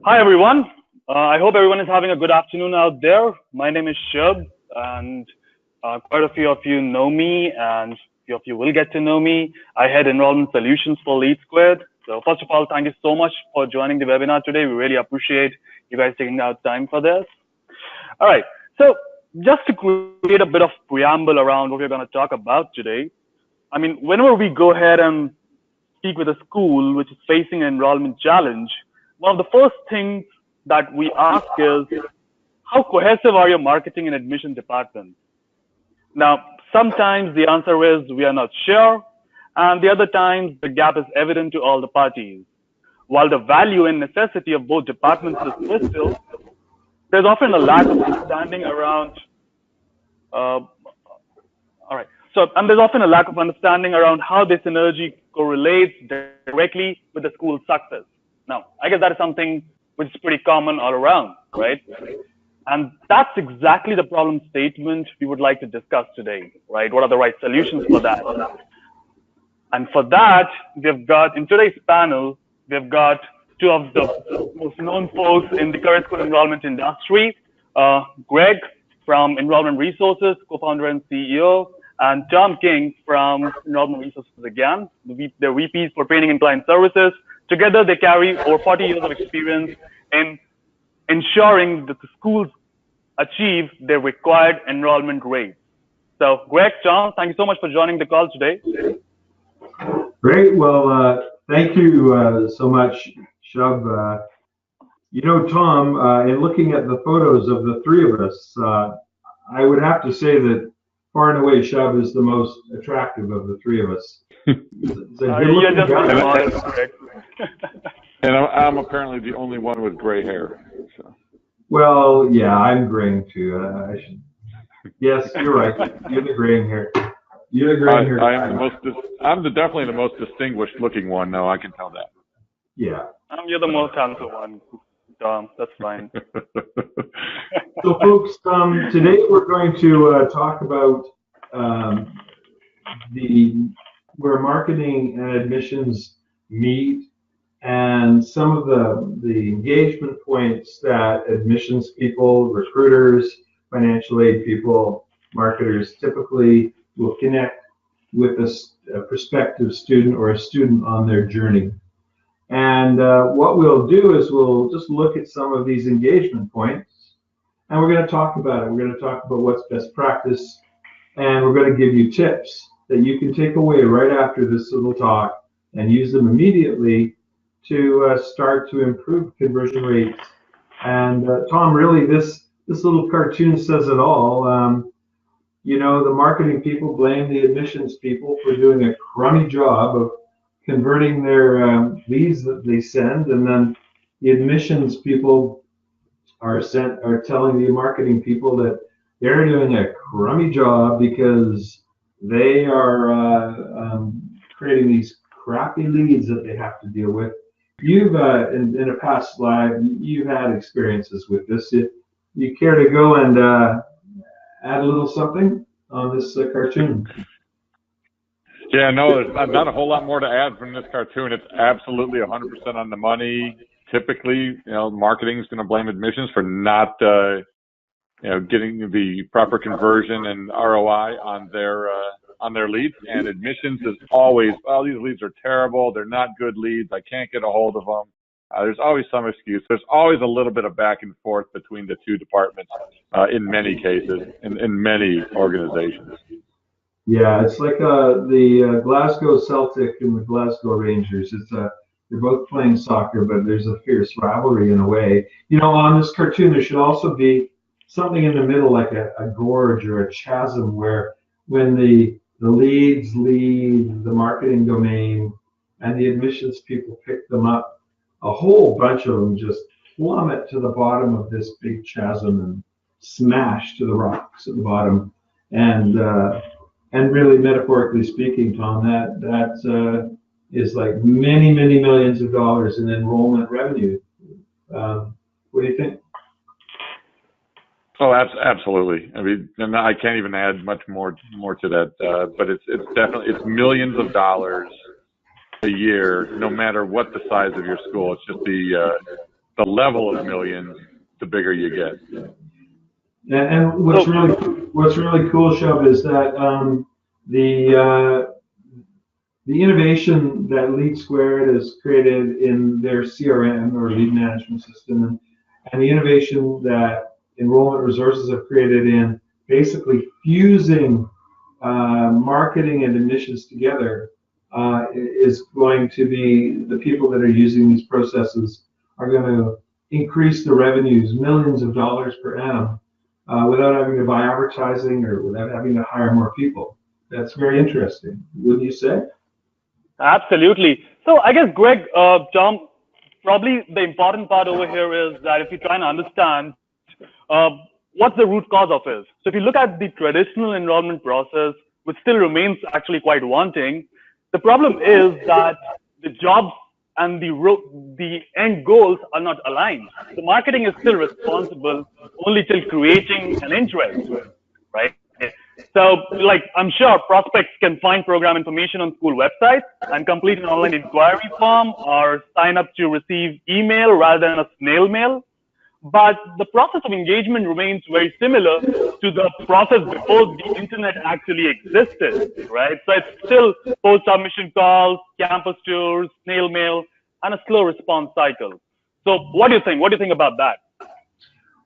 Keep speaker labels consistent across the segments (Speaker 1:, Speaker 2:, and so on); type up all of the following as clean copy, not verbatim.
Speaker 1: Hi, everyone. I hope everyone is having a good afternoon out there. My name is Shub, and quite a few of you know me, and a few of you will get to know me. I head enrollment solutions for LeadSquared. So first of all, thank you so much for joining the webinar today. We really appreciate you guys taking out time for this. All right. So just to create a bit of preamble around what we're going to talk about today, I mean, whenever we go ahead and speak with a school which is facing an enrollment challenge, one of the first things that we ask is, how cohesive are your marketing and admission departments? Now, sometimes the answer is we are not sure, and the other times the gap is evident to all the parties. While the value and necessity of both departments is crystal, there's often a lack of understanding around there's often a lack of understanding around how this synergy correlates directly with the school's success. Now, I guess that is something which is pretty common all around, right? And that's exactly the problem statement we would like to discuss today, right? What are the right solutions for that? And for that, we've got, in today's panel, we've got two of the most known folks in the career school enrollment industry, Greg from Enrollment Resources, co-founder and CEO, and Tom King from Enrollment Resources again. They're VPs for training and client services. Together, they carry over 40 years of experience in ensuring that the schools achieve their required enrollment rates. So, Greg, Tom, thank you so much for joining the call today.
Speaker 2: Great. Well, thank you so much, Shub. You know, Tom, in looking at the photos of the three of us, I would have to say that far and away, Shub is the most attractive of the three of us.
Speaker 3: And I'm apparently the only one with gray hair. So.
Speaker 2: Well, yeah, I'm graying too. Yes, you're right. You're the graying hair. You're the graying hair.
Speaker 3: I'm definitely the most distinguished looking one. No, I can tell that.
Speaker 2: Yeah.
Speaker 1: You're the most handsome one, Tom. That's fine.
Speaker 2: So, folks, today we're going to talk about where marketing and admissions meet, and some of the engagement points that admissions people, recruiters, financial aid people, marketers typically will connect with a prospective student or a student on their journey. And what we'll do is we'll just look at some of these engagement points, and we're going to talk about it. We're going to talk about what's best practice, and we're going to give you tips that you can take away right after this little talk and use them immediately to start to improve conversion rates. And Tom, really, this little cartoon says it all. You know, the marketing people blame the admissions people for doing a crummy job of converting their leads that they send, and then the admissions people are telling the marketing people that they're doing a crummy job because they are creating these crappy leads that they have to deal with. You've in a past life, you've had experiences with this. You care to go and add a little something on this cartoon?
Speaker 3: Yeah, no, there's not a whole lot more to add from this cartoon. It's absolutely 100% on the money. Typically, marketing is going to blame admissions for not, getting the proper conversion and ROI on their leads. And admissions is always, well, these leads are terrible. They're not good leads. I can't get a hold of them. There's always some excuse. There's always a little bit of back and forth between the two departments in many cases, in many organizations.
Speaker 2: Yeah, it's like the Glasgow Celtic and the Glasgow Rangers. They're both playing soccer, but there's a fierce rivalry in a way. On this cartoon, there should also be something in the middle, like a gorge or a chasm, where when the leads leave the marketing domain and the admissions people pick them up, a whole bunch of them just plummet to the bottom of this big chasm and smash to the rocks at the bottom. And really, metaphorically speaking, Tom, that is like many, many millions of dollars in enrollment revenue. What do you think?
Speaker 3: Oh, absolutely. I mean, and I can't even add much more to that. But it's definitely millions of dollars a year, no matter what the size of your school. It's just the the level of millions, the bigger you get.
Speaker 2: And what's really cool, Shub, is that the innovation that LeadSquared has created in their CRM or lead management system, and the innovation that Enrollment Resources have created in basically fusing marketing and admissions together is going to be, the people that are using these processes are going to increase the revenues, millions of dollars per annum, without having to buy advertising or without having to hire more people. That's very interesting, wouldn't you say?
Speaker 1: Absolutely. So I guess, Greg, Tom, probably the important part over here is that if you try and understand what the root cause of is. So if you look at the traditional enrollment process, which still remains actually quite wanting, the problem is that the jobs and the end goals are not aligned. The marketing is still responsible only till creating an interest, right? So, like, I'm sure prospects can find program information on school websites and complete an online inquiry form or sign up to receive email rather than a snail mail. But the process of engagement remains very similar to the process before the internet actually existed, right? So it's still post-submission calls, campus tours, snail mail, and a slow response cycle. So what do you think? What do you think about that?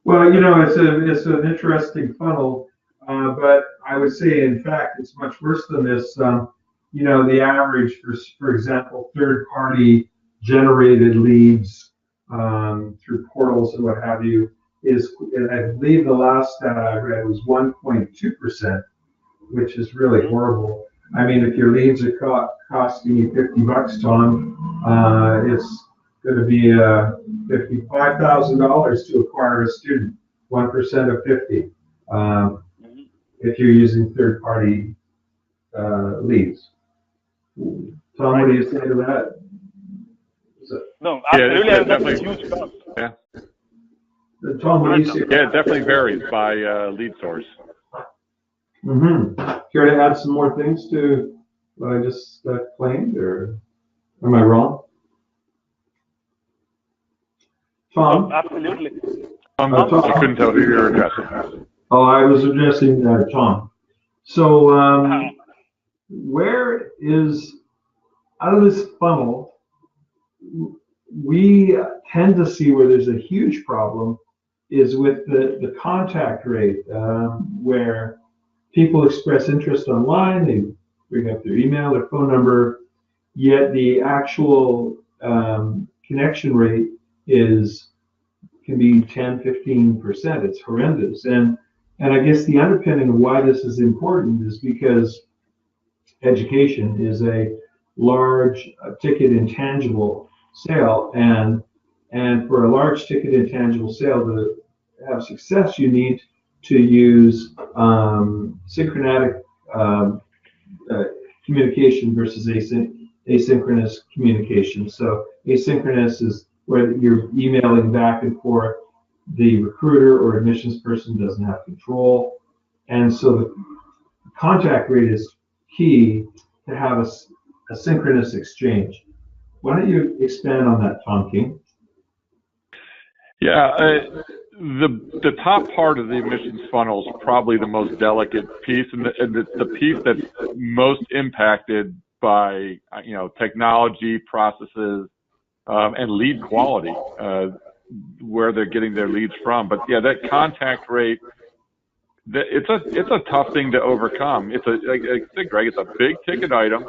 Speaker 2: Well, you know, it's an interesting funnel, but I would say, in fact, it's much worse than this. You know, the average, for example, third-party generated leads through portals and what have you is, I believe the last stat I read was 1.2%, which is really horrible. I mean, if your leads are costing you $50, Tom, it's going to be $55,000 to acquire a student, 1% of 50, if you're using third-party leads. Tom, what do you say to that?
Speaker 1: No, absolutely.
Speaker 3: Yeah,
Speaker 1: That's a huge cost.
Speaker 3: Yeah.
Speaker 2: Tom, what do you say?
Speaker 3: Yeah, it definitely varies by lead source.
Speaker 2: Care to add some more things to what I just claimed, or am I wrong? Tom?
Speaker 1: No, absolutely.
Speaker 3: Tom, I couldn't tell who you're addressing.
Speaker 2: Oh, I was addressing Tom. So, where is, out of this funnel, we tend to see where there's a huge problem is with the contact rate, where people express interest online, they bring up their email, their phone number, yet the actual connection rate can be 10, 15%. It's horrendous. And I guess the underpinning of why this is important is because education is a large ticket intangible sale, and for a large ticket intangible sale to have success, you need to use synchronatic communication versus asynchronous communication. So asynchronous is where you're emailing back and forth. The recruiter or admissions person doesn't have control, and so the contact rate is key to have a synchronous exchange. Why don't you expand on that, Tom King?
Speaker 3: Yeah, the top part of the admissions funnel is probably the most delicate piece, and the piece that's most impacted by technology, processes, and lead quality, where they're getting their leads from. But yeah, that contact rate, it's a tough thing to overcome. Like I said, Greg, it's a big ticket item.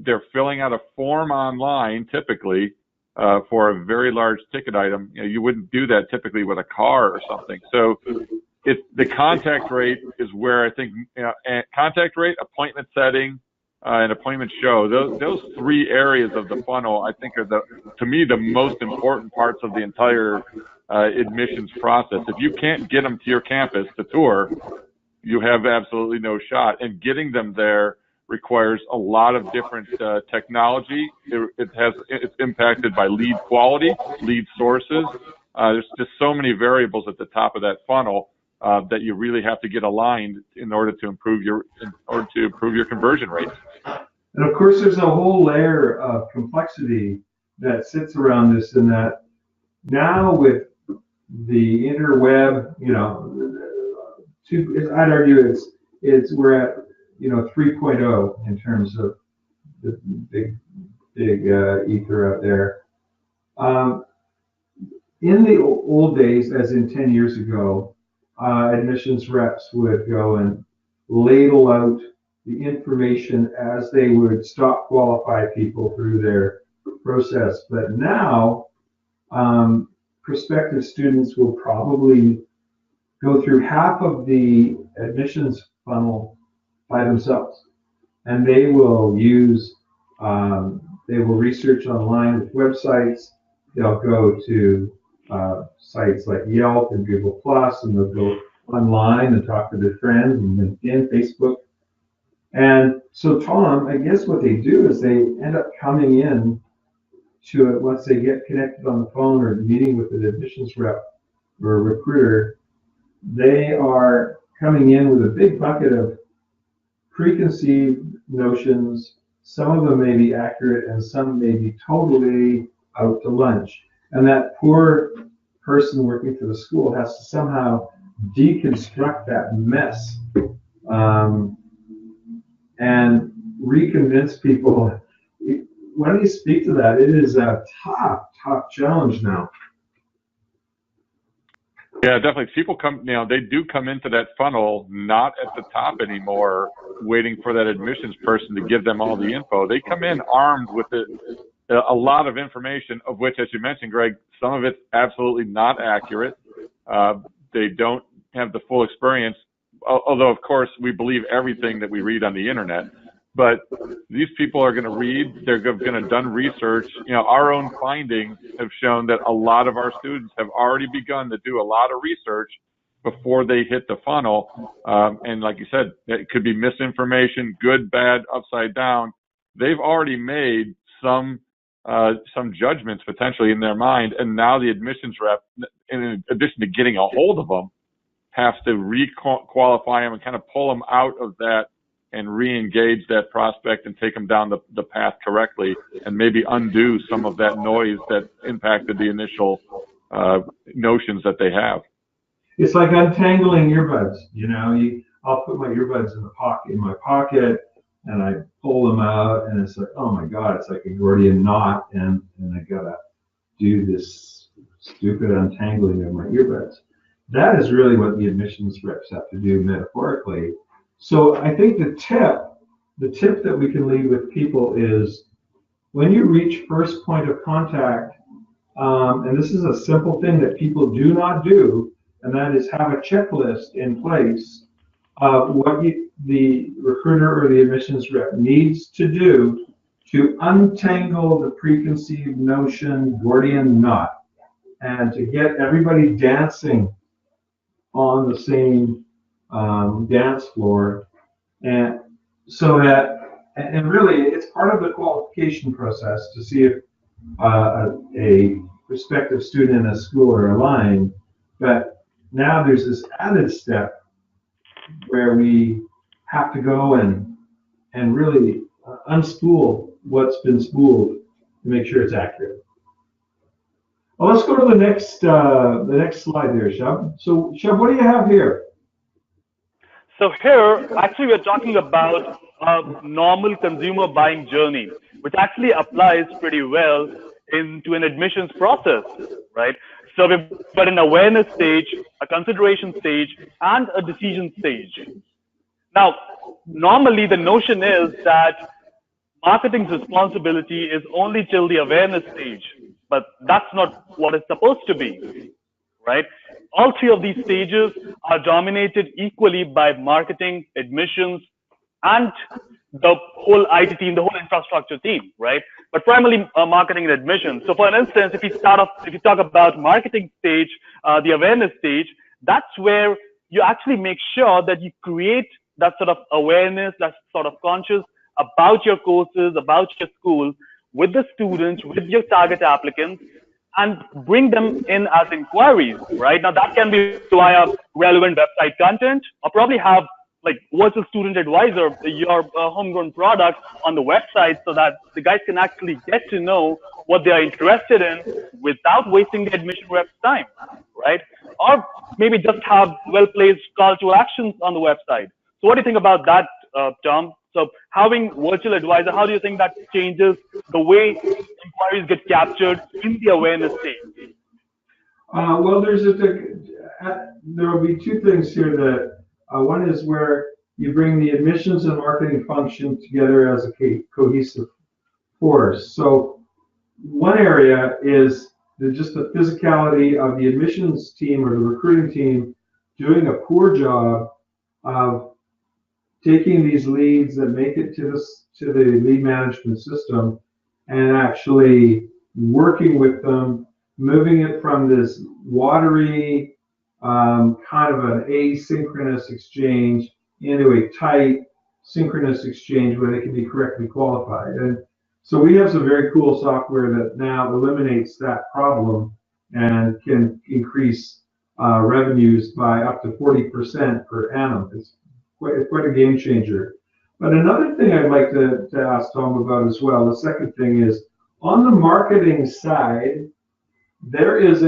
Speaker 3: They're filling out a form online, typically, for a very large ticket item. You wouldn't do that typically with a car or something. So the contact rate is where I think, contact rate, appointment setting, and appointment show, those three areas of the funnel, I think, are to me, the most important parts of the entire admissions process. If you can't get them to your campus to tour, you have absolutely no shot. And getting them there requires a lot of different technology. It's impacted by lead quality, lead sources. There's just so many variables at the top of that funnel that you really have to get aligned in order to improve your conversion rates.
Speaker 2: And of course, there's a whole layer of complexity that sits around this, in that Now with the interweb, I'd argue we're at 3.0 in terms of the big ether out there. In the old days, as in 10 years ago, admissions reps would go and ladle out the information as they would stock qualify people through their process. But now, prospective students will probably go through half of the admissions funnel by themselves, and they will research online with websites. They'll go to sites like Yelp and Google Plus, and they'll go online and talk to their friends and LinkedIn, Facebook. And so, Tom, I guess what they do is they end up coming in to it once they get connected on the phone or meeting with an admissions rep or a recruiter. They are coming in with a big bucket of preconceived notions. Some of them may be accurate and some may be totally out to lunch. And that poor person working for the school has to somehow deconstruct that mess and reconvince people. Why don't you speak to that? It is a tough challenge now.
Speaker 3: Yeah, definitely. People they do come into that funnel not at the top anymore, waiting for that admissions person to give them all the info. They come in armed with a lot of information, of which, as you mentioned, Greg, some of it's absolutely not accurate. They don't have the full experience, although, of course, we believe everything that we read on the internet. But these people are going to read, they're going to have done research. Our own findings have shown that a lot of our students have already begun to do a lot of research before they hit the funnel. And like you said, it could be misinformation, good, bad, upside down. They've already made some judgments potentially in their mind. And now the admissions rep, in addition to getting a hold of them, has to re-qualify them and kind of pull them out of that and re-engage that prospect and take them down the path correctly, and maybe undo some of that noise that impacted the initial notions that they have.
Speaker 2: It's like untangling earbuds. I'll put my earbuds in my pocket, and I pull them out, and it's like, oh my God, it's like a Gordian knot, and I gotta do this stupid untangling of my earbuds. That is really what the admissions reps have to do metaphorically. So I think the tip that we can leave with people is when you reach first point of contact, and this is a simple thing that people do not do, and that is have a checklist in place of what the recruiter or the admissions rep needs to do to untangle the preconceived notion Gordian knot and to get everybody dancing on the same dance floor, and so that, and really it's part of the qualification process to see if a prospective student in a school are aligned. But now there's this added step where we have to go and really unspool what's been spooled to make sure it's accurate. Well, let's go to the next slide there, Shub. So, Shub, what do you have here?
Speaker 1: So here, actually, we're talking about a normal consumer buying journey, which actually applies pretty well into an admissions process, right? So we've got an awareness stage, a consideration stage, and a decision stage. Now, normally the notion is that marketing's responsibility is only till the awareness stage, but that's not what it's supposed to be, right? All three of these stages are dominated equally by marketing, admissions, and the whole IT team, the whole infrastructure team, right? But primarily marketing and admissions. So for instance, if you talk about marketing stage, the awareness stage, that's where you actually make sure that you create that sort of awareness, that sort of conscious about your courses, about your school, with the students, with your target applicants, and bring them in as inquiries, right? Now that can be via relevant website content, or probably have like virtual student advisor, your homegrown product on the website, so that the guys can actually get to know what they are interested in without wasting the admission rep's time, right? Or maybe just have well-placed call to actions on the website. So what do you think about that, Tom? So having virtual advisor, how do you think that changes the way inquiries get captured in the awareness stage?
Speaker 2: Well, there will be two things here. That one is where you bring the admissions and marketing function together as a cohesive force. So one area is just the physicality of the admissions team or the recruiting team doing a poor job of taking these leads that make it to the lead management system and actually working with them, moving it from this watery kind of an asynchronous exchange into a tight synchronous exchange where they can be correctly qualified. And so we have some very cool software that now eliminates that problem and can increase revenues by up to 40% per annum. It's quite a game changer. But another thing I'd like to ask Tom about as well, the second thing is, on the marketing side, there is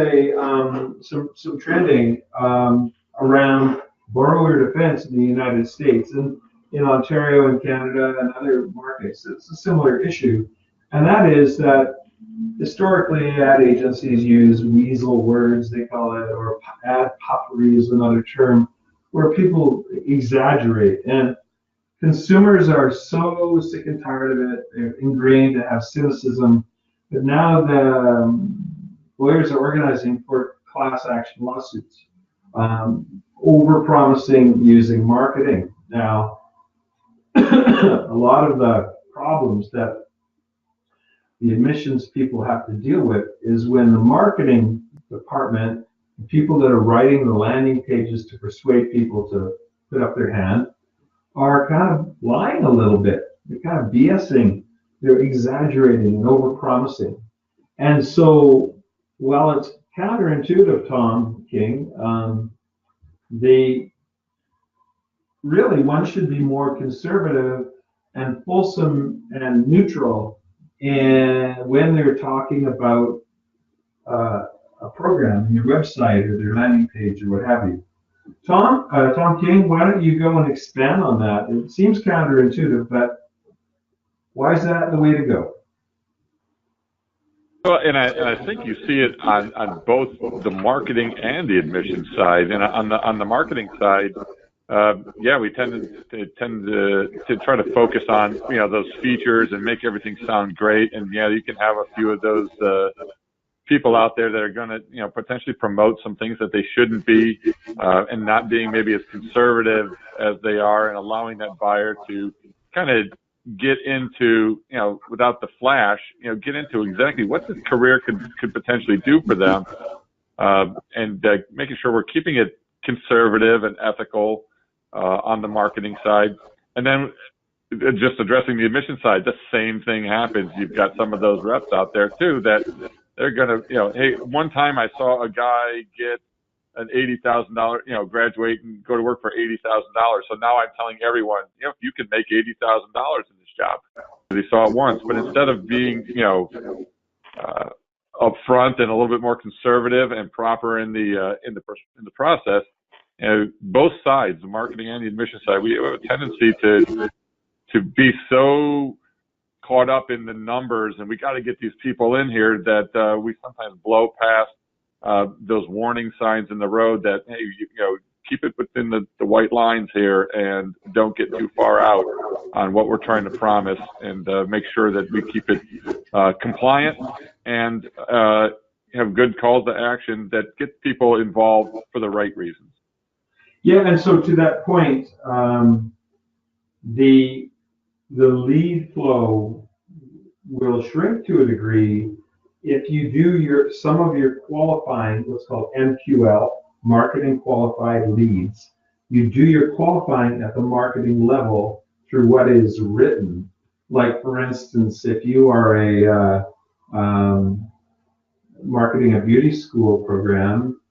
Speaker 2: some trending around borrower defense in the United States and in Ontario and Canada and other markets. It's a similar issue, and that is that historically ad agencies use weasel words, they call it, or ad puffery is another term, where people exaggerate. And consumers are so sick and tired of it. They're ingrained to have cynicism. But now the lawyers are organizing for class action lawsuits, over-promising using marketing. Now, a lot of the problems that the admissions people have to deal with is when the marketing department, the people that are writing the landing pages to persuade people to put up their hand, are kind of lying a little bit. They're kind of BSing. They're exaggerating and over-promising. And so, while it's counterintuitive, Tom King, one should be more conservative and fulsome and neutral when they're talking about a program, your website or their landing page or what have you. Tom King, why don't you go and expand on that? It seems counterintuitive, but why is that the way to go?
Speaker 3: Well, and I think you see it on both the marketing and the admission side. And on the marketing side, we tend to try to focus on those features and make everything sound great. And you can have a few of those people out there that are going to potentially promote some things that they shouldn't be, and not being maybe as conservative as they are, and allowing that buyer to kind of get into, without the flash, get into exactly what this career could potentially do for them, and making sure we're keeping it conservative and ethical on the marketing side. And then just addressing the admission side, the same thing happens. You've got some of those reps out there too that they're gonna, hey, one time I saw a guy get an $80,000, graduate and go to work for $80,000. So now I'm telling everyone, you can make $80,000 in this job. They saw it once, but instead of being, upfront and a little bit more conservative and proper in the process, both sides, the marketing and the admission side, we have a tendency to be so caught up in the numbers, and we got to get these people in here that we sometimes blow past those warning signs in the road that, hey, keep it within the white lines here and don't get too far out on what we're trying to promise, and make sure that we keep it compliant and have good calls to action that get people involved for the right reasons.
Speaker 2: Yeah, and so to that point, the lead flow will shrink to a degree if you do some of your qualifying, what's called MQL, marketing qualified leads. You do your qualifying at the marketing level through what is written. Like, for instance, if you are a marketing a beauty school program,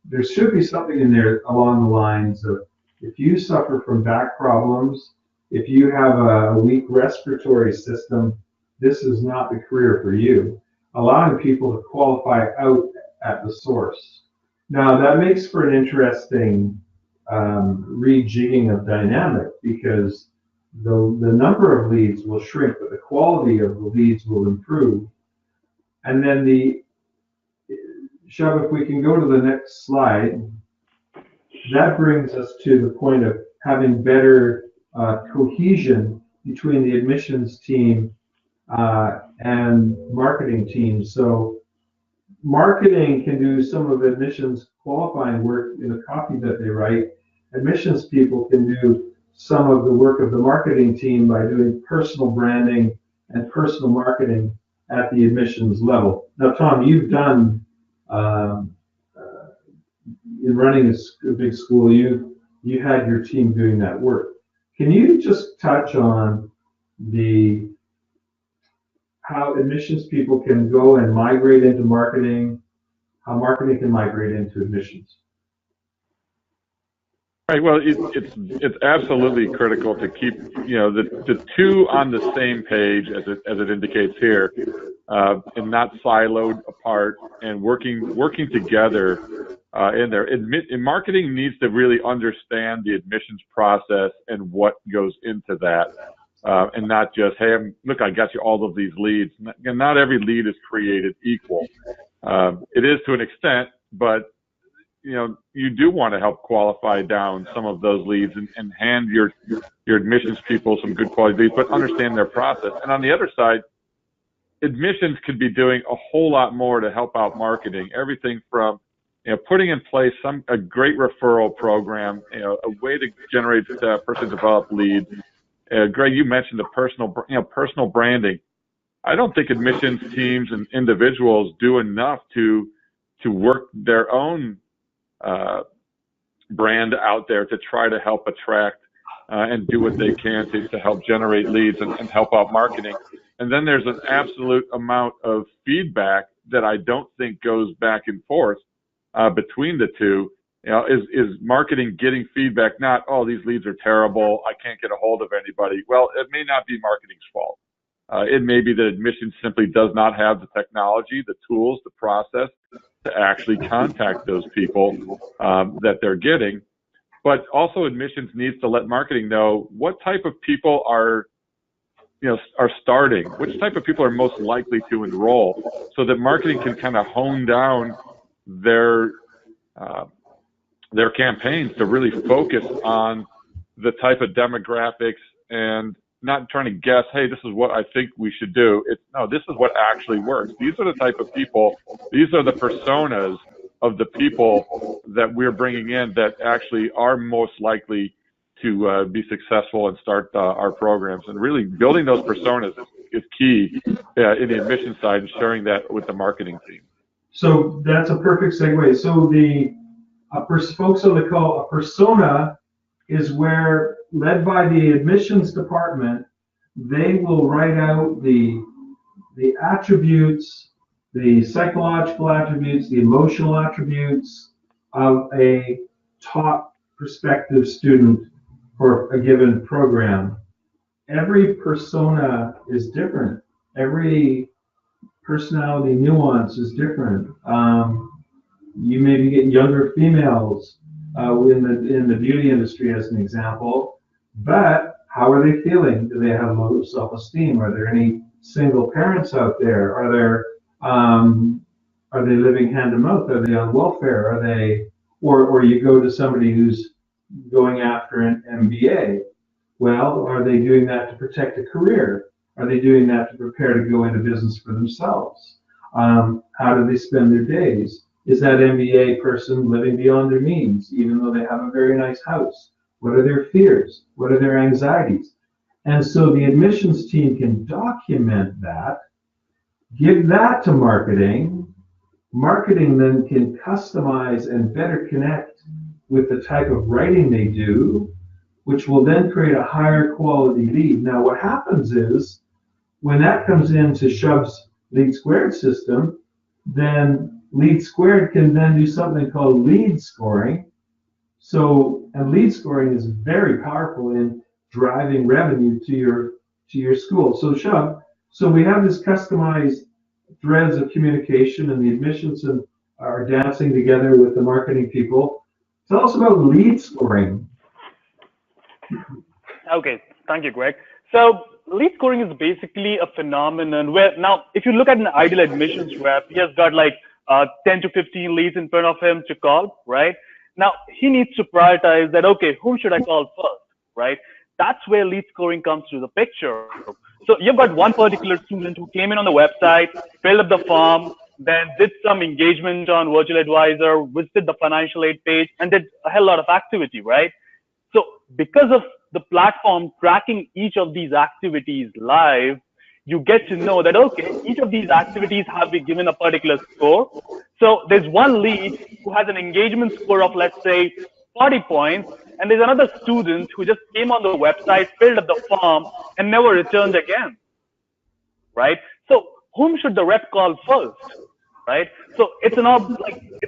Speaker 2: there should be something in there along the lines of, if you suffer from back problems, if you have a weak respiratory system, this is not the career for you. allowing people to qualify out at the source. Now that makes for an interesting rejigging of dynamic, because the number of leads will shrink, but the quality of the leads will improve. And then Shub, if we can go to the next slide, that brings us to the point of having better cohesion between the admissions team and marketing team. So marketing can do some of admissions qualifying work in the copy that they write. Admissions people can do some of the work of the marketing team by doing personal branding and personal marketing at the admissions level. Now, Tom, you've done in running a big school, you had your team doing that work. Can you just touch on how admissions people can go and migrate into marketing, how marketing can migrate into admissions?
Speaker 3: Right. Well, it's absolutely critical to keep the two on the same page as it indicates here, and not siloed apart, and working together in there. Marketing needs to really understand the admissions process and what goes into that, and not just, hey, look, I got you all of these leads. Not every lead is created equal. It is to an extent, but you do want to help qualify down some of those leads and hand your admissions people some good quality leads, but understand their process. And on the other side, admissions could be doing a whole lot more to help out marketing. Everything from putting in place a great referral program, a way to generate person developed leads. Greg, you mentioned the personal branding. I don't think admissions teams and individuals do enough to work their own brand out there to try to help attract and do what they can to help generate leads and help out marketing. And then there's an absolute amount of feedback that I don't think goes back and forth between the two. Is marketing getting feedback? Not, oh, these leads are terrible, I can't get a hold of anybody. Well, it may not be marketing's fault. It may be that admissions simply does not have the technology, the tools, the process to actually contact those people that they're getting. But also admissions needs to let marketing know what type of people are starting, which type of people are most likely to enroll, so that marketing can kind of hone down their campaigns to really focus on the type of demographics and not trying to guess, hey, this is what I think we should do. No, this is what actually works. These are the type of people, these are the personas of the people that we're bringing in that actually are most likely to be successful and start our programs. And really building those personas is key in the admission side, and sharing that with the marketing team.
Speaker 2: So that's a perfect segue. So folks on the call, a persona is where, led by the admissions department, they will write out the attributes, the psychological attributes, the emotional attributes of a top prospective student for a given program. Every persona is different. Every personality nuance is different. You may be getting younger females in the beauty industry, as an example, but how are they feeling? Do they have low self-esteem? Are there any single parents out there? Are they living hand to mouth? Are they on welfare? Are they, or you go to somebody who's going after an MBA? Well, are they doing that to protect a career? Are they doing that to prepare to go into business for themselves? How do they spend their days? Is that MBA person living beyond their means, even though they have a very nice house? What are their fears? What are their anxieties? And so the admissions team can document that, give that to marketing. Marketing then can customize and better connect with the type of writing they do, which will then create a higher quality lead. Now, what happens is, when that comes into Shub's LeadSquared system, then LeadSquared can then do something called lead scoring. And lead scoring is very powerful in driving revenue to your school. So Shub, we have this customized threads of communication, and the admissions and are dancing together with the marketing people. Tell us about lead scoring.
Speaker 1: Okay, thank you, Greg. So lead scoring is basically a phenomenon where now, if you look at an ideal admissions rep, he has got like 10 to 15 leads in front of him to call, right? Now he needs to prioritize that, okay, whom should I call first, right? That's where lead scoring comes to the picture. So you've got one particular student who came in on the website, filled up the form, then did some engagement on virtual advisor, visited the financial aid page, and did a hell lot of activity, right? So because of the platform tracking each of these activities live, you get to know that, okay, each of these activities have been given a particular score. So there's one lead who has an engagement score of, let's say, 40 points, and there's another student who just came on the website, filled up the form, and never returned again, right? So whom should the rep call first, right? So it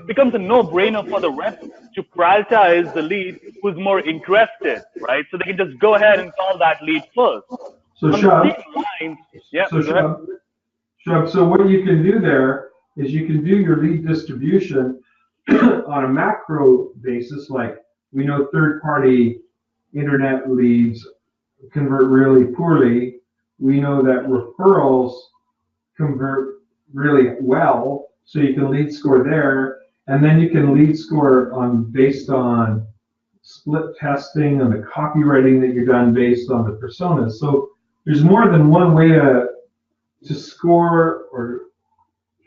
Speaker 1: becomes a no-brainer for the rep to prioritize the lead who's more interested, right? So they can just go ahead and call that lead first.
Speaker 2: So Shub, so what you can do there is you can do your lead distribution on a macro basis, like we know third-party internet leads convert really poorly. We know that referrals convert really well, so you can lead score there, and then you can lead score based on split testing and the copywriting that you've done based on the personas. So there's more than one way to score or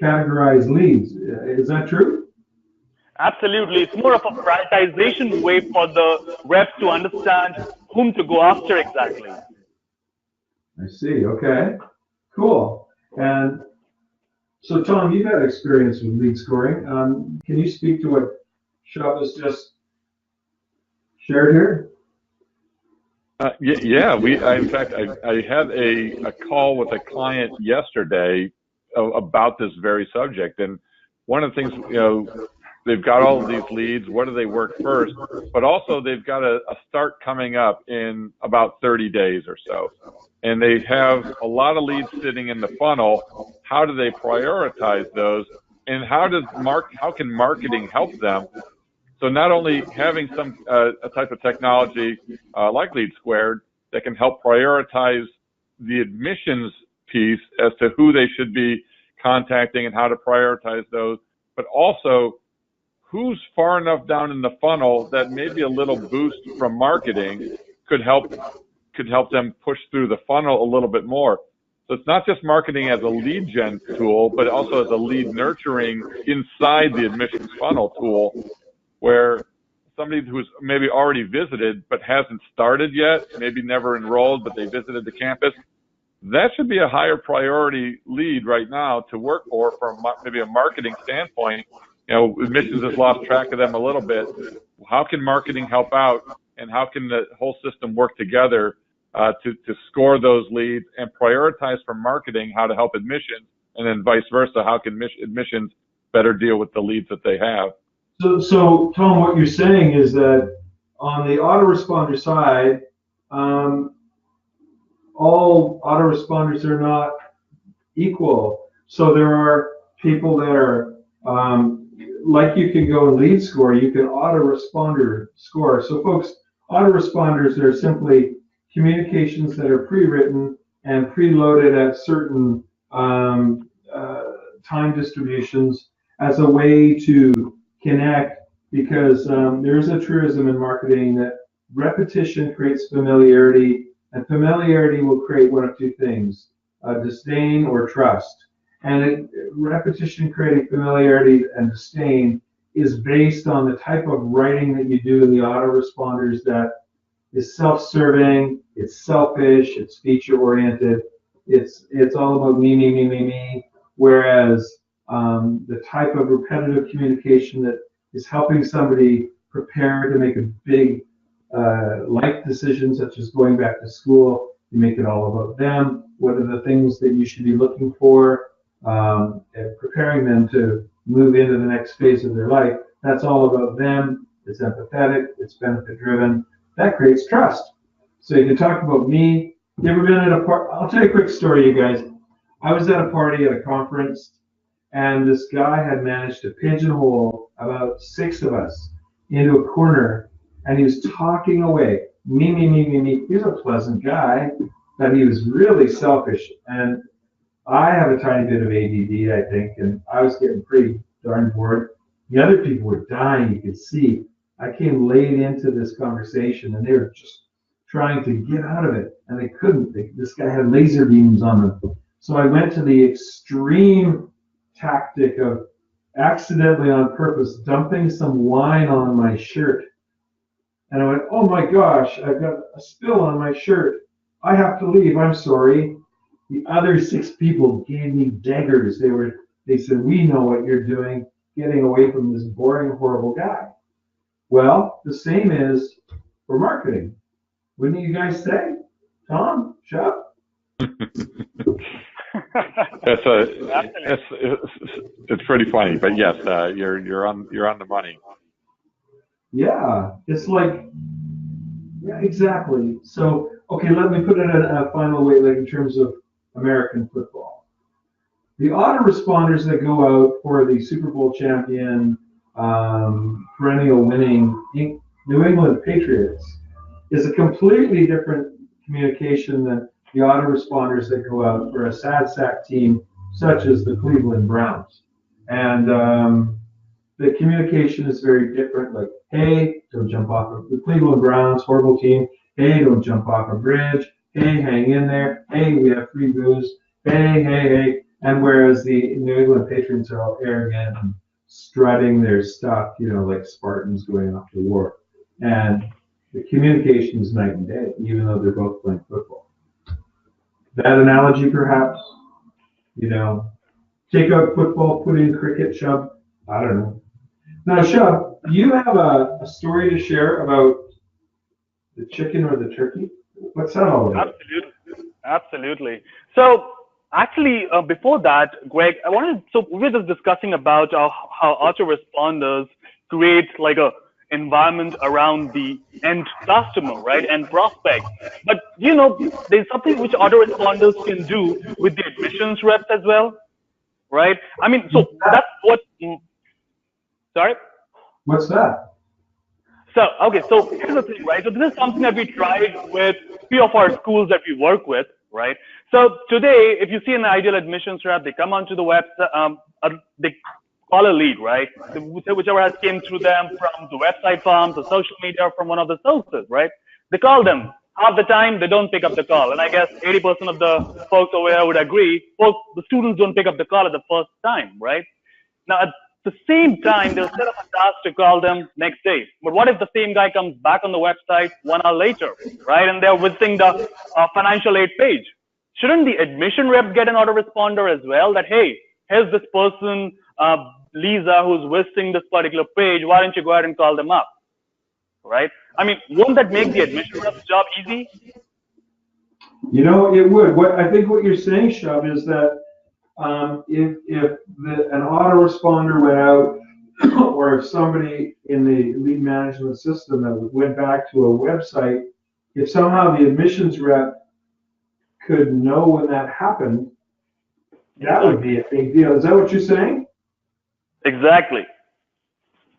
Speaker 2: categorize leads. Is that true?
Speaker 1: Absolutely. It's more of a prioritization way for the reps to understand whom to go after exactly.
Speaker 2: I see. Okay. Cool. And so, Tom, you've had experience with lead scoring. Can you speak to what Shub has just shared here?
Speaker 3: Yeah. In fact, I had a call with a client yesterday about this very subject, and one of the things, they've got all of these leads. What do they work first? But also, they've got a start coming up in about 30 days or so. And they have a lot of leads sitting in the funnel. How do they prioritize those? And how can marketing help them? So not only having a type of technology like LeadSquared that can help prioritize the admissions piece as to who they should be contacting and how to prioritize those, but also who's far enough down in the funnel that maybe a little boost from marketing could help them push through the funnel a little bit more. So it's not just marketing as a lead gen tool, but also as a lead nurturing inside the admissions funnel tool, where somebody who's maybe already visited but hasn't started yet, maybe never enrolled, but they visited the campus, that should be a higher priority lead right now to work for from maybe a marketing standpoint. Admissions has lost track of them a little bit. How can marketing help out, and how can the whole system work together to score those leads and prioritize for marketing how to help admissions, and then vice versa, how can admissions better deal with the leads that they have?
Speaker 2: So Tom, what you're saying is that on the autoresponder side, all autoresponders are not equal. So there are people that are, like you can go and lead score, you can autoresponder score. So folks, autoresponders are simply communications that are pre-written and preloaded at certain time distributions as a way to connect, because there's a truism in marketing that repetition creates familiarity, and familiarity will create one of two things, disdain or trust. And repetition creating familiarity and disdain is based on the type of writing that you do in the autoresponders that is self-serving, it's selfish, it's feature-oriented, it's all about me, whereas the type of repetitive communication that is helping somebody prepare to make a big life decision, such as going back to school, you make it all about them. What are the things that you should be looking for, and preparing them to move into the next phase of their life. That's all about them. It's empathetic, it's benefit-driven. That creates trust. So you can talk about me. You ever been at a party? I'll tell you a quick story, you guys. I was at a party at a conference, and this guy had managed to pigeonhole about 6 of us into a corner, and he was talking away. Me, me, me, me, me. He was a pleasant guy, but he was really selfish. And I have a tiny bit of ADD, I think, and I was getting pretty darn bored. The other people were dying, you could see. I came late into this conversation, and they were just trying to get out of it, and they couldn't. This guy had laser beams on them. So I went to the extreme tactic of accidentally on purpose dumping some wine on my shirt. And I went, oh my gosh, I've got a spill on my shirt. I have to leave, I'm sorry. The other 6 people gave me daggers. They said, we know what you're doing, getting away from this boring, horrible guy. Well, the same is for marketing. Wouldn't you guys say? Tom, Shep?
Speaker 3: It's pretty funny, but yes, you're on the money.
Speaker 2: Yeah, it's like, yeah, exactly. So, okay, let me put it in a final way, like in terms of American football. The autoresponders that go out for the Super Bowl champion, perennial winning New England Patriots is a completely different communication than the autoresponders that go out for a sad sack team such as the Cleveland Browns. And the communication is very different. Like, hey, don't jump off of the Cleveland Browns, horrible team. Hey, don't jump off a bridge. Hey, hang in there. Hey, we have free booze. Hey, hey, hey. And whereas the New England Patriots are all arrogant and strutting their stuff, you know, like Spartans going off to war. And the communication is night and day, even though they're both playing football. That analogy, perhaps, you know, take out football, put in cricket, Shub. I don't know. Now, Shub, you have a story to share about the chicken or the turkey? What's that all about?
Speaker 1: Absolutely. So, actually, before that, Greg, so we were just discussing about how autoresponders create like a environment around the end customer, right, and prospect. But, you know, there's something which autoresponders can do with the admissions reps as well, right? I mean, so that's what, sorry?
Speaker 2: What's that?
Speaker 1: So, okay, so here's the thing, right? So this is something that we tried with a few of our schools that we work with, right? So today, if you see an ideal admissions rep, they come onto the website, they call a lead, right? Whichever has came through them from the website forms, the social media, or from one of the sources, right? They call them. Half the time, they don't pick up the call. And I guess 80% of the folks over here would agree, the students don't pick up the call at the first time, right? Now, at the same time, they'll set up a task to call them next day. But what if the same guy comes back on the website 1 hour later, right? And they're visiting the financial aid page. Shouldn't the admission rep get an autoresponder as well that, hey, here's this person, Lisa, who's visiting this particular page. Why don't you go ahead and call them up, right? I mean, won't that make the admission rep's job easy?
Speaker 2: You know, it would. I think what you're saying, Shub, is that if an autoresponder went out, or if somebody in the lead management system that went back to a website, if somehow the admissions rep could know when that happened, that would be a big deal. Is that what you're saying?
Speaker 1: Exactly.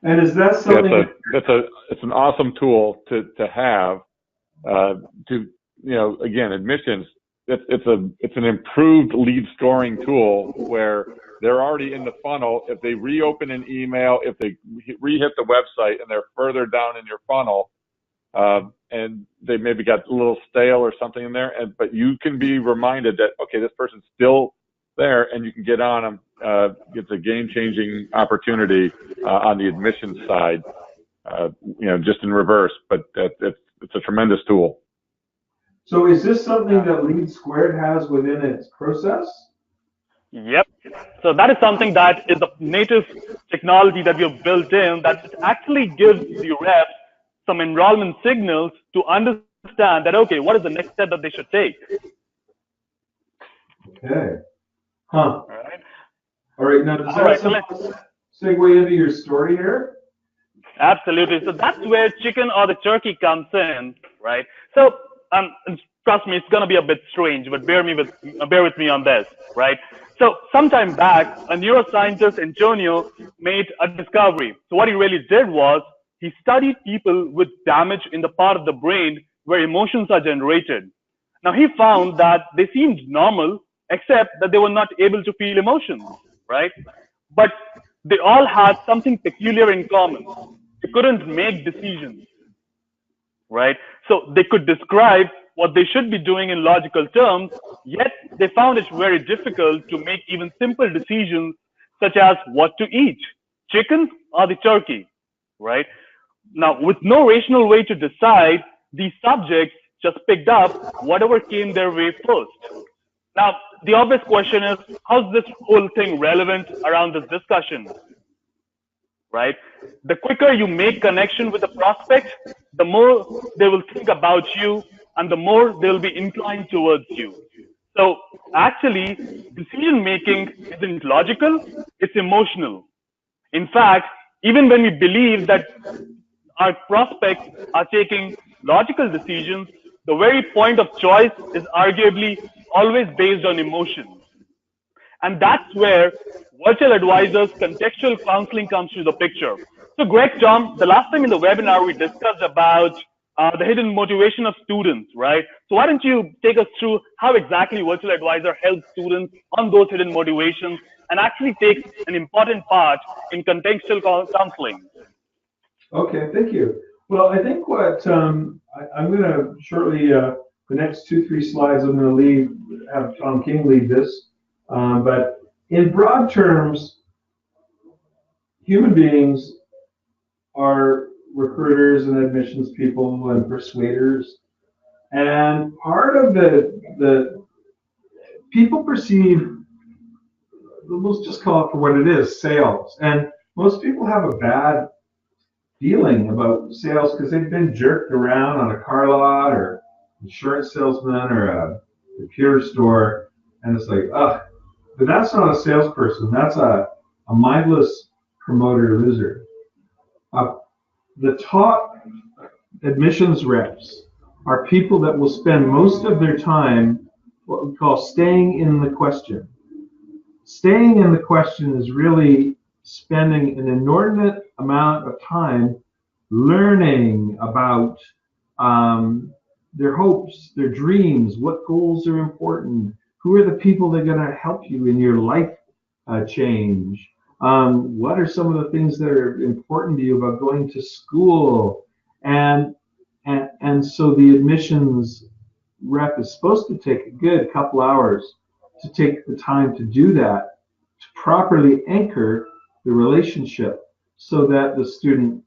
Speaker 2: And is that something?
Speaker 3: It's an awesome tool to have again, admissions. It's an improved lead scoring tool where they're already in the funnel. If they reopen an email, if they re-hit the website and they're further down in your funnel, and they maybe got a little stale or something in there, but you can be reminded that, okay, this person's still there, and you can get on them. It's a game-changing opportunity on the admissions side, just in reverse, but it's a tremendous tool.
Speaker 2: So is this something that LeadSquared has within its process?
Speaker 1: Yep. So that is something that is a native technology that we have built in that actually gives the reps some enrollment signals to understand that, okay, what is the next step that they should take?
Speaker 2: Okay. Huh.
Speaker 1: All right.
Speaker 2: All right. Now, does that segue into your story here? Absolutely.
Speaker 1: So that's where chicken or the turkey comes in, right? So trust me, it's going to be a bit strange, but bear with me on this, right? So sometime back, a neuroscientist, Antonio, made a discovery. So what he really did was he studied people with damage in the part of the brain where emotions are generated. Now he found that they seemed normal, except that they were not able to feel emotions, right? But they all had something peculiar in common. They couldn't make decisions, right? So they could describe what they should be doing in logical terms, yet they found it very difficult to make even simple decisions such as what to eat, chicken or the turkey, right? Now, with no rational way to decide, these subjects just picked up whatever came their way first. Now, the obvious question is, how's this whole thing relevant around this discussion? Right? The quicker you make connection with the prospect, the more they will think about you and the more they'll be inclined towards you. So actually, decision making isn't logical, it's emotional. In fact, even when we believe that our prospects are taking logical decisions, the very point of choice is arguably always based on emotion. And that's where virtual advisors contextual counseling comes to the picture. So Greg, Tom, the last time in the webinar, we discussed about the hidden motivation of students, right? So why don't you take us through how exactly virtual advisor helps students on those hidden motivations and actually takes an important part in contextual counseling?
Speaker 2: Okay, thank you. Well, I think what I'm going to shortly, the next 2-3 slides, I'm going to have Tom King lead this. But in broad terms, human beings are recruiters and admissions people and persuaders. And part of the people perceive, let's just call it for what it is, sales. And most people have a bad feeling about sales because they've been jerked around on a car lot or insurance salesman or a computer store. And it's like, ugh. But that's not a salesperson. That's a mindless promoter loser. The top admissions reps are people that will spend most of their time what we call staying in the question. Staying in the question is really spending an inordinate amount of time learning about their hopes, their dreams, what goals are important, who are the people that are going to help you in your life change, what are some of the things that are important to you about going to school, and so the admissions rep is supposed to take a good couple hours to take the time to do that, to properly anchor the relationship so that the student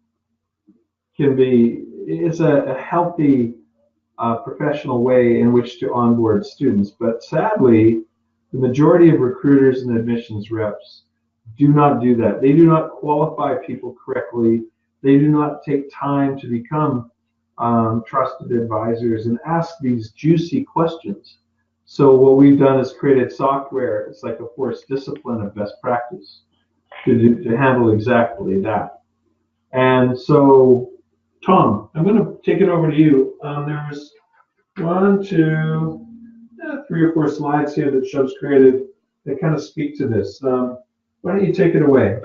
Speaker 2: can be, it's a healthy professional way in which to onboard students. But sadly, the majority of recruiters and admissions reps do not do that. They do not qualify people correctly. They do not take time to become trusted advisors and ask these juicy questions. So what we've done is created software. It's like a forced discipline of best practice to handle exactly that. And so, Tom, I'm going to take it over to you. There's 1, 2, 3 or 4 slides here that Shub's created that kind of speak to this. Why don't you take it away?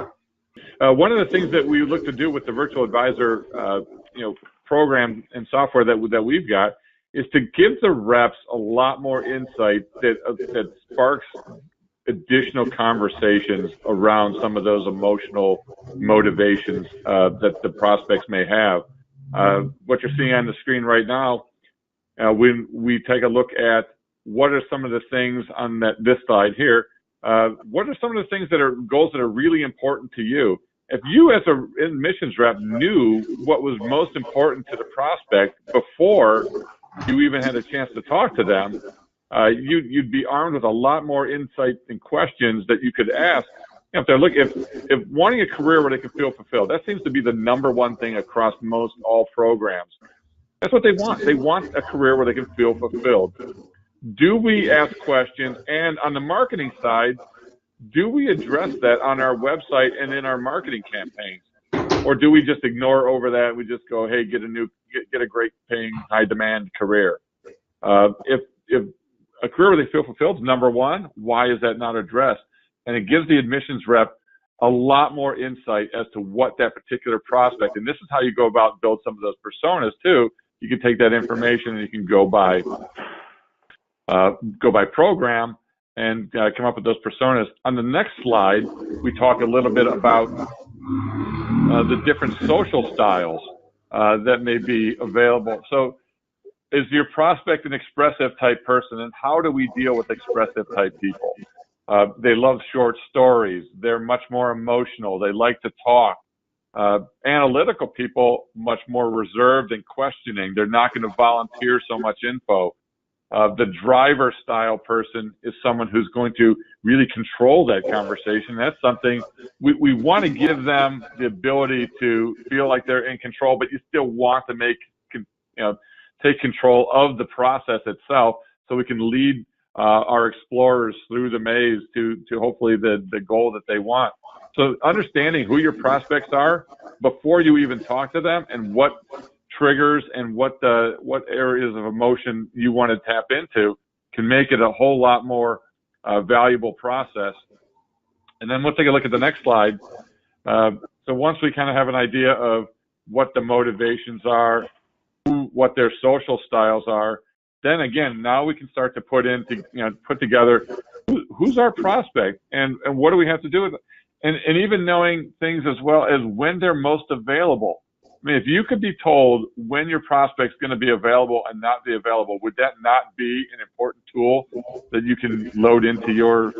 Speaker 3: One of the things that we look to do with the virtual advisor, program and software that we've got is to give the reps a lot more insight that sparks additional conversations around some of those emotional motivations that the prospects may have. What you're seeing on the screen right now, when we take a look at what are some of the things on this slide here, what are some of the things that are goals that are really important to you? If you as an admissions rep knew what was most important to the prospect before you even had a chance to talk to them, you'd be armed with a lot more insight and questions that you could ask. If they're if wanting a career where they can feel fulfilled, that seems to be the #1 thing across most all programs. That's what they want. They want a career where they can feel fulfilled. Do we ask questions? And on the marketing side, do we address that on our website and in our marketing campaigns? Or do we just ignore over that? We just go, hey, get a great paying, high demand career. If a career where they feel fulfilled is number one, why is that not addressed? And it gives the admissions rep a lot more insight as to what that particular prospect, and this is how you go about and build some of those personas too. You can take that information and you can go by program and come up with those personas. On the next slide, we talk a little bit about the different social styles that may be available. So is your prospect an expressive type person, and how do we deal with expressive type people? They love short stories. They're much more emotional. They like to talk. Analytical people, much more reserved and questioning. They're not going to volunteer so much info. The driver style person is someone who's going to really control that conversation. That's something we want to give them the ability to feel like they're in control, but you still want to take control of the process itself so we can lead our explorers through the maze to hopefully the goal that they want. So understanding who your prospects are before you even talk to them, and what triggers and what areas of emotion you want to tap into, can make it a whole lot more valuable process. And then we'll take a look at the next slide. So once we kind of have an idea of what the motivations are, what their social styles are, then again, now we can start to put together who's our prospect and what do we have to do with it, and even knowing things as well as when they're most available. I mean, if you could be told when your prospect's going to be available and not be available, would that not be an important tool that you can load into your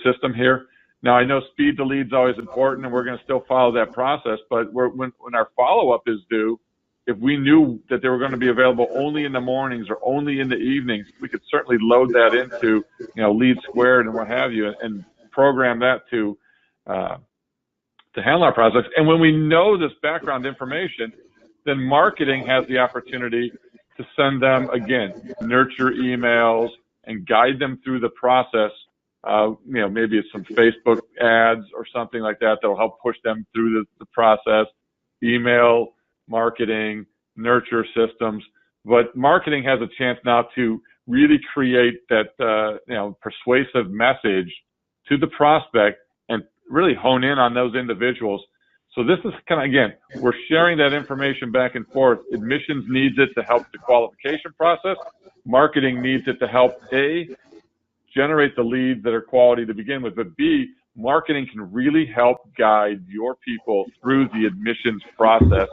Speaker 3: system here? Now, I know speed to lead is always important, and we're going to still follow that process. But when our follow-up is due, if we knew that they were going to be available only in the mornings or only in the evenings, we could certainly load that into, LeadSquared and what have you, and program that to handle our process. And when we know this background information, then marketing has the opportunity to send them, again, nurture emails and guide them through the process. Maybe it's some Facebook ads or something like that will help push them through the process. Email marketing, nurture systems, but marketing has a chance now to really create that persuasive message to the prospect and really hone in on those individuals. So this is kind of, again, we're sharing that information back and forth. Admissions needs it to help the qualification process. Marketing needs it to help A, generate the leads that are quality to begin with, but B, marketing can really help guide your people through the admissions process.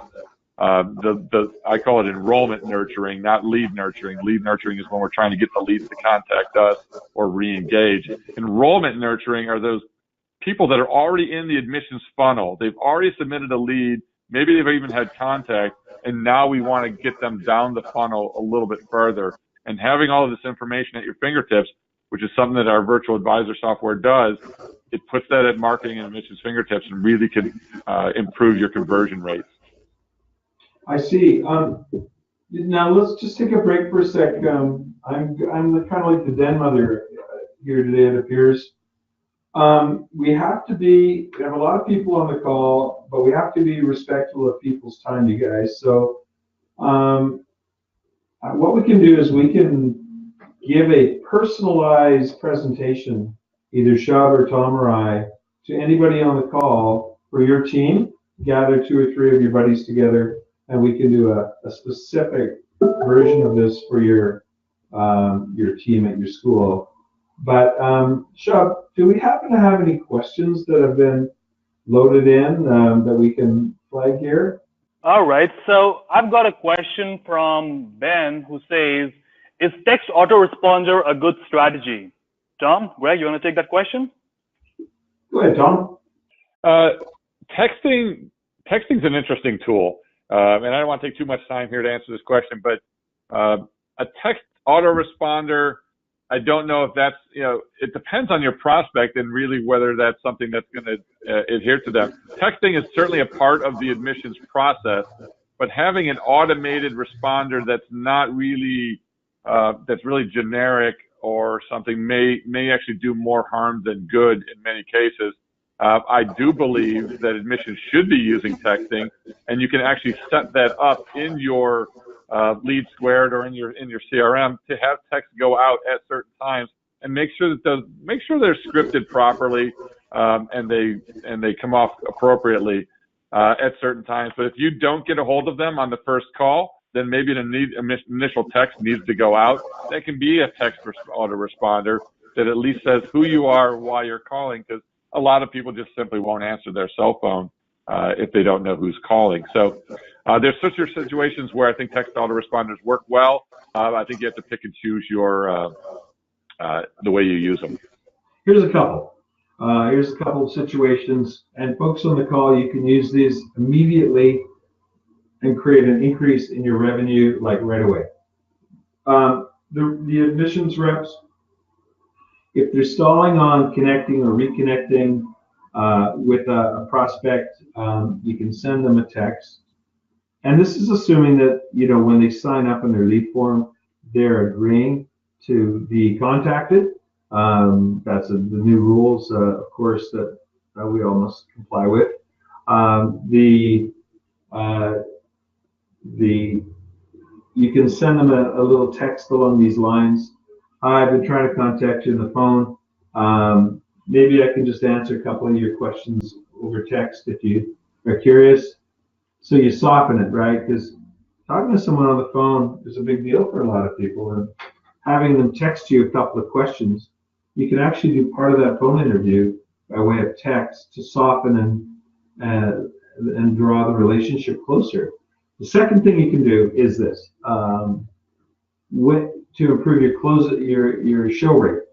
Speaker 3: I call it enrollment nurturing, not lead nurturing. Lead nurturing is when we're trying to get the leads to contact us or re-engage. Enrollment nurturing are those people that are already in the admissions funnel. They've already submitted a lead. Maybe they've even had contact, and now we want to get them down the funnel a little bit further. And having all of this information at your fingertips, which is something that our virtual advisor software does, it puts that at marketing and admissions fingertips and really can improve your conversion rates.
Speaker 2: I see. Now let's just take a break for a sec. I'm kind of like the den mother here today, it appears. We have a lot of people on the call, but we have to be respectful of people's time, you guys. So what we can do is we can give a personalized presentation, either Shab or Tom or I, to anybody on the call for your team. Gather 2 or 3 of your buddies together, and we can do a specific version of this for your team at your school. But Shab, do we happen to have any questions that have been loaded in that we can flag here?
Speaker 1: All right, so I've got a question from Ben who says, is text autoresponder a good strategy? Tom, Greg, you want to take that question?
Speaker 2: Go ahead, Tom.
Speaker 3: Texting's an interesting tool. And I don't want to take too much time here to answer this question, but a text autoresponder, I don't know if that's, it depends on your prospect and really whether that's something that's going to adhere to them. Texting is certainly a part of the admissions process, but having an automated responder that's not really, that's really generic or something may actually do more harm than good in many cases. I do believe that admissions should be using texting, and you can actually set that up in your LeadSquared or in your CRM to have text go out at certain times, and make sure they're scripted properly, and they come off appropriately at certain times. But if you don't get a hold of them on the first call, then maybe an initial text needs to go out. That can be a text autoresponder that at least says who you are, why you're calling, because a lot of people just simply won't answer their cell phone if they don't know who's calling. So there's such situations where I think text autoresponders work well. I think you have to pick and choose your the way you use them.
Speaker 2: Here's a couple. Here's a couple of situations, and folks on the call, you can use these immediately and create an increase in your revenue like right away. The admissions reps, if they're stalling on connecting or reconnecting with a prospect, you can send them a text. And this is assuming that, when they sign up in their lead form, they're agreeing to be contacted. That's the new rules, of course, that we all must comply with. You can send them a little text along these lines. I've been trying to contact you on the phone. Maybe I can just answer a couple of your questions over text if you are curious. So you soften it, right? Because talking to someone on the phone is a big deal for a lot of people. And having them text you a couple of questions, you can actually do part of that phone interview by way of text to soften and draw the relationship closer. The second thing you can do is this, to improve your show rate.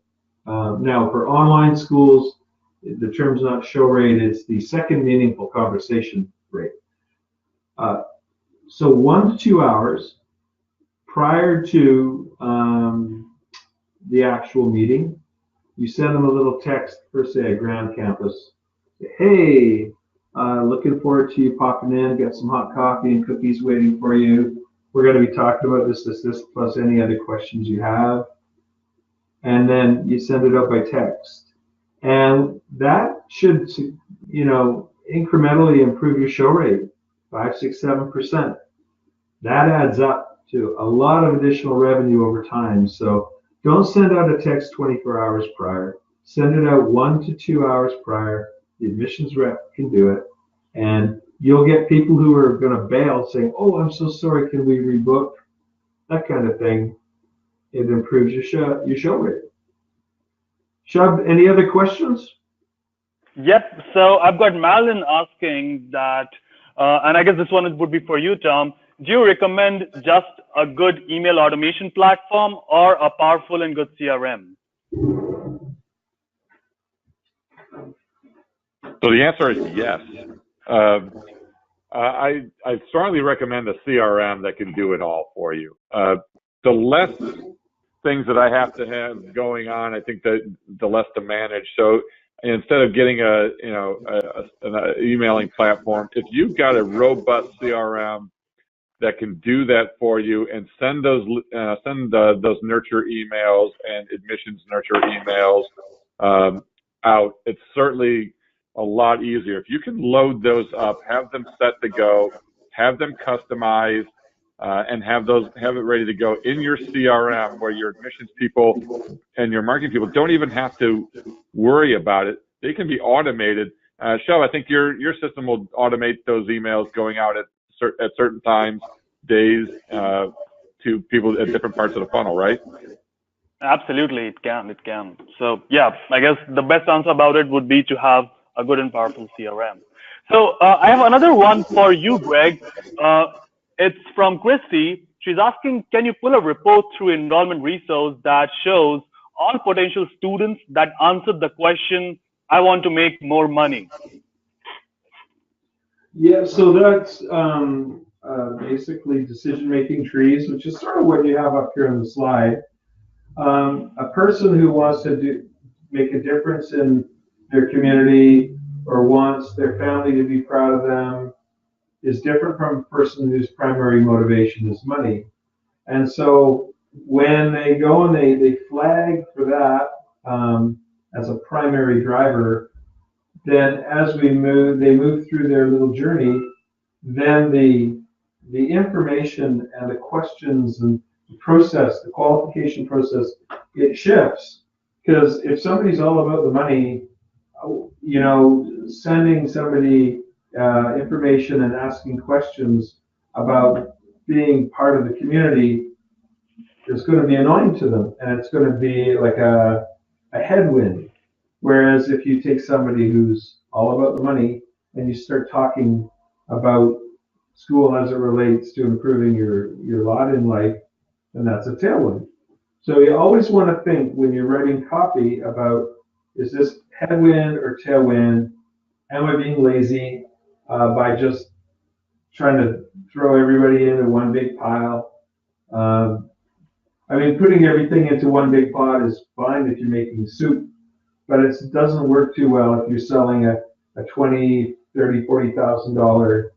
Speaker 2: Now, for online schools, the term's not show rate, it's the second meaningful conversation rate. So 1 to 2 hours prior to the actual meeting, you send them a little text for, say, a ground campus. Say, hey, looking forward to you popping in, got some hot coffee and cookies waiting for you. We're going to be talking about this, plus any other questions you have. And then you send it out by text. And that should, incrementally improve your show rate, 5, 6, 7%. That adds up to a lot of additional revenue over time. So don't send out a text 24 hours prior. Send it out 1 to 2 hours prior. The admissions rep can do it. And you'll get people who are going to bail saying, oh, I'm so sorry, can we rebook? That kind of thing. It improves your show rate. Shub, any other questions?
Speaker 1: Yep. So I've got Madeline asking that, and I guess this one would be for you, Tom. Do you recommend just a good email automation platform or a powerful and good CRM?
Speaker 3: So the answer is yes. I strongly recommend a CRM that can do it all for you. The less things that I have to have going on, I think that the less to manage. So instead of getting an emailing platform, if you've got a robust CRM that can do that for you and send those nurture emails and admissions nurture emails out, it's certainly a lot easier. If you can load those up, have them set to go, have them customized, and have it ready to go in your CRM, where your admissions people and your marketing people don't even have to worry about it. They can be automated. Shel, I think your system will automate those emails going out at certain times, days, to people at different parts of the funnel, right?
Speaker 1: Absolutely, it can. So yeah, I guess the best answer about it would be to have a good and powerful CRM. So I have another one for you, Greg. It's from Christy. She's asking, can you pull a report through enrollment resource that shows all potential students that answered the question, I want to make more money?
Speaker 2: Yeah, so that's basically decision-making trees, which is sort of what you have up here on the slide. A person who wants to make a difference in their community or wants their family to be proud of them is different from a person whose primary motivation is money. And so when they go and they flag for that as a primary driver, then as they move through their little journey, then the the information and the questions and the process, the qualification process, it shifts. Because if somebody's all about the money, you know, sending somebody information and asking questions about being part of the community is going to be annoying to them, and it's going to be like a headwind. Whereas if you take somebody who's all about the money and you start talking about school as it relates to improving your lot in life, then that's a tailwind. So you always want to think when you're writing copy about, is this headwind or tailwind? Am I being lazy by just trying to throw everybody into one big pile? I mean, putting everything into one big pot is fine if you're making soup, but it doesn't work too well if you're selling a $20,000, $30,000, $40,000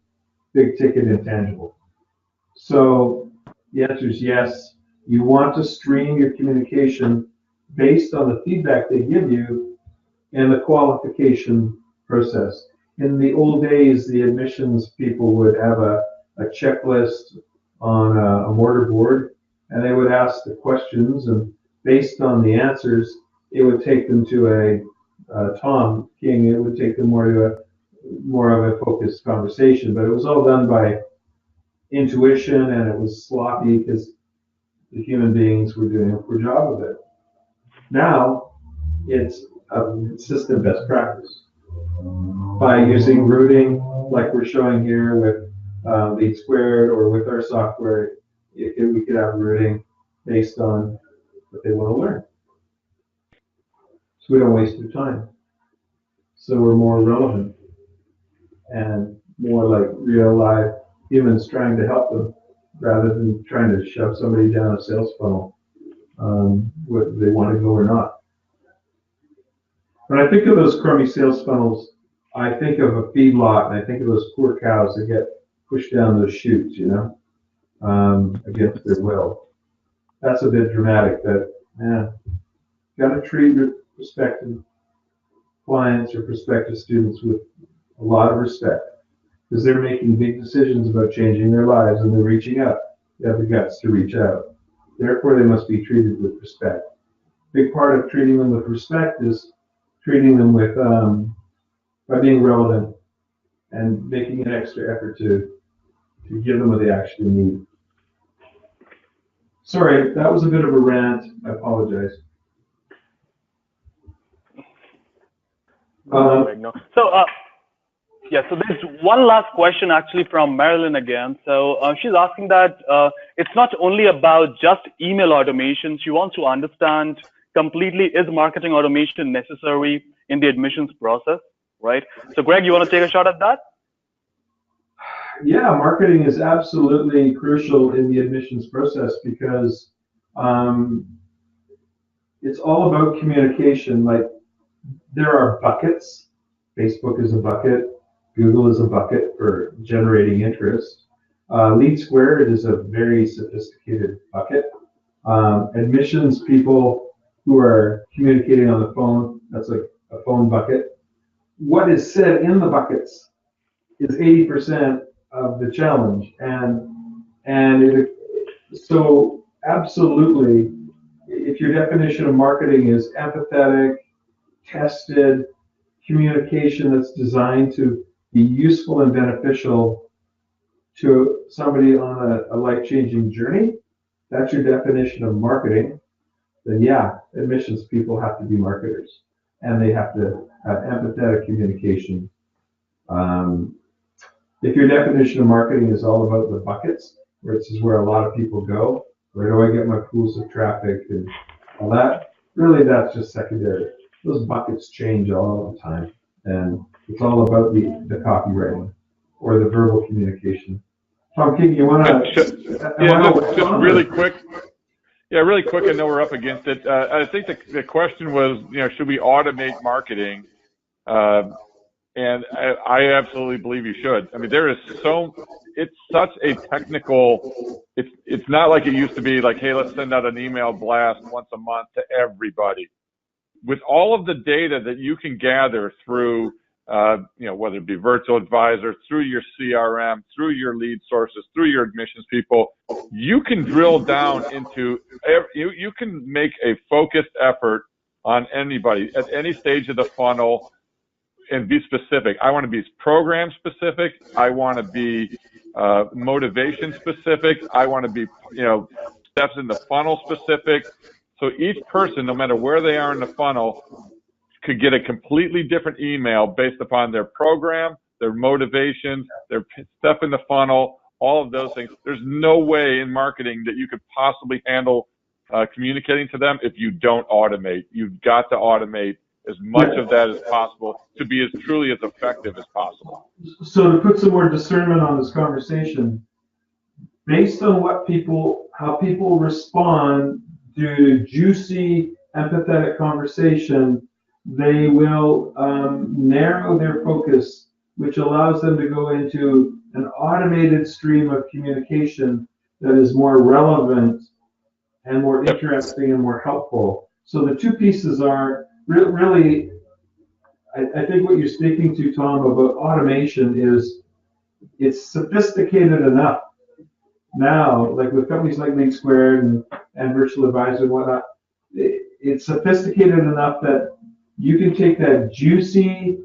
Speaker 2: big ticket intangible. So the answer is yes. You want to stream your communication based on the feedback they give you and the qualification process. In the old days, the admissions people would have a checklist on a mortar board, and they would ask the questions, and based on the answers, it would take them to Tom King, it would take them more of a focused conversation, but it was all done by intuition, and it was sloppy because the human beings were doing a poor job of it. Now, it's a consistent best practice. By using routing, like we're showing here with LeadSquared or with our software, we could have routing based on what they want to learn. So we don't waste their time. So we're more relevant and more like real live humans trying to help them rather than trying to shove somebody down a sales funnel, whether they want to go or not. When I think of those crummy sales funnels, I think of a feedlot, and I think of those poor cows that get pushed down those chutes, you know, against their will. That's a bit dramatic, but got to treat prospective clients or prospective students with a lot of respect, because they're making big decisions about changing their lives, and they're reaching out. They have the guts to reach out. Therefore, they must be treated with respect. Big part of treating them with respect is treating them with by being relevant and making an extra effort to give them what they actually need. Sorry, that was a bit of a rant. I apologize.
Speaker 1: So there's one last question actually from Marilyn again. So she's asking that it's not only about just email automation. She wants to understand completely, is marketing automation necessary in the admissions process, right? So Greg, you want to take a shot at that?
Speaker 2: Yeah, marketing is absolutely crucial in the admissions process because it's all about communication. Like, there are buckets. Facebook is a bucket. Google is a bucket for generating interest. LeadSquared is a very sophisticated bucket. Admissions people who are communicating on the phone, that's like a phone bucket. What is said in the buckets is 80% of the challenge. So absolutely, if your definition of marketing is empathetic, tested, communication that's designed to be useful and beneficial to somebody on a life-changing journey, that's your definition of marketing, then yeah, admissions people have to be marketers, and they have to have empathetic communication. If your definition of marketing is all about the buckets, which is where a lot of people go, where do I get my pools of traffic and all that, really that's just secondary. Those buckets change all the time, and it's all about the copywriting or the verbal communication. Tom King, you want to?
Speaker 3: Just really quick. Yeah, really quick. I know we're up against it. I think the question was, should we automate marketing? And I absolutely believe you should. I mean, it's such a technical, it's not like it used to be like, hey, let's send out an email blast once a month to everybody. With all of the data that you can gather through whether it be virtual advisor, through your CRM, through your lead sources, through your admissions people, you can drill down into, you can make a focused effort on anybody at any stage of the funnel and be specific. I want to be program specific. I want to be motivation specific. I want to be, steps in the funnel specific. So each person, no matter where they are in the funnel, could get a completely different email based upon their program, their motivation, their step in the funnel, all of those things. There's no way in marketing that you could possibly handle communicating to them if you don't automate. You've got to automate as much of that as possible to be as truly as effective as possible.
Speaker 2: So to put some more discernment on this conversation, based on how people respond to juicy, empathetic conversation, they will narrow their focus, which allows them to go into an automated stream of communication that is more relevant and more interesting and more helpful. So the two pieces are really, I think what you're speaking to, Tom, about automation is it's sophisticated enough now, like with companies like LeadSquared and Virtual Advisor and whatnot, it's sophisticated enough that you can take that juicy,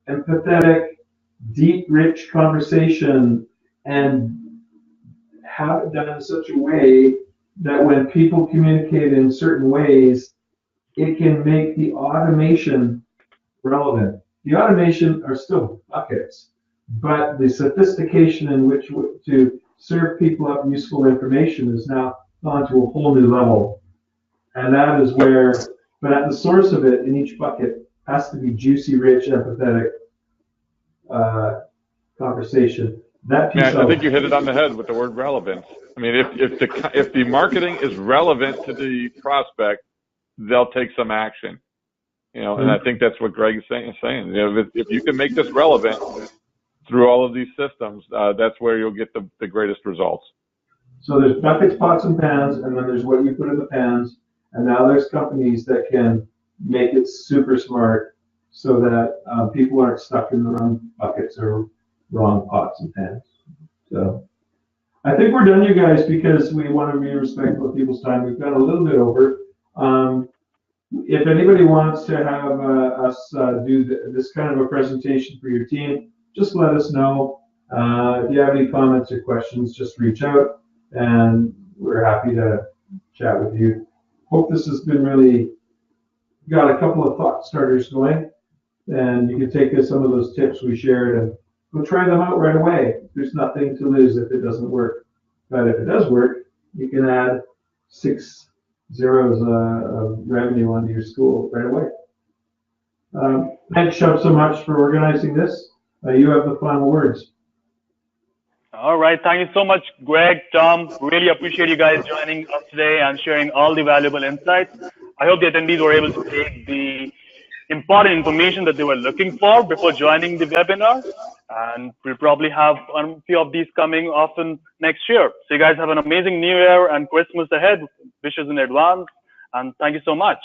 Speaker 2: empathetic, deep, rich conversation and have it done in such a way that when people communicate in certain ways, it can make the automation relevant. The automation are still buckets, but the sophistication in which to serve people up useful information is now gone to a whole new level. And that is where, but at the source of it in each bucket has to be juicy, rich, empathetic conversation. That piece
Speaker 3: I think you hit it on the head with the word relevance. I mean, if the marketing is relevant to the prospect, they'll take some action. And I think that's what Greg is saying. If you can make this relevant through all of these systems, that's where you'll get the greatest results.
Speaker 2: So there's buckets, pots, and pans, and then there's what you put in the pans. And now there's companies that can make it super smart so that people aren't stuck in the wrong buckets or wrong pots and pans. So I think we're done, you guys, because we want to be respectful of people's time. We've gone a little bit over. If anybody wants to have us do this kind of a presentation for your team, just let us know. If you have any comments or questions, just reach out, and we're happy to chat with you. Hope this has been really got a couple of thought starters going, and you can take some of those tips we shared and go try them out right away. There's nothing to lose if it doesn't work, but if it does work, you can add 6 zeros of revenue onto your school right away. Thanks, Shub, so much for organizing this. You have the final words.
Speaker 1: All right. Thank you so much, Greg, Tom. Really appreciate you guys joining us today and sharing all the valuable insights. I hope the attendees were able to take the important information that they were looking for before joining the webinar. And we'll probably have a few of these coming often next year. So you guys have an amazing New Year and Christmas ahead. Wishes in advance. And thank you so much.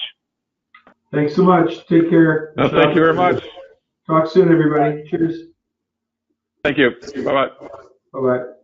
Speaker 2: Thanks so much. Take care.
Speaker 3: No, thank you very much.
Speaker 2: Talk soon, everybody. Cheers.
Speaker 3: Thank you. Bye-bye.
Speaker 2: Bye-bye.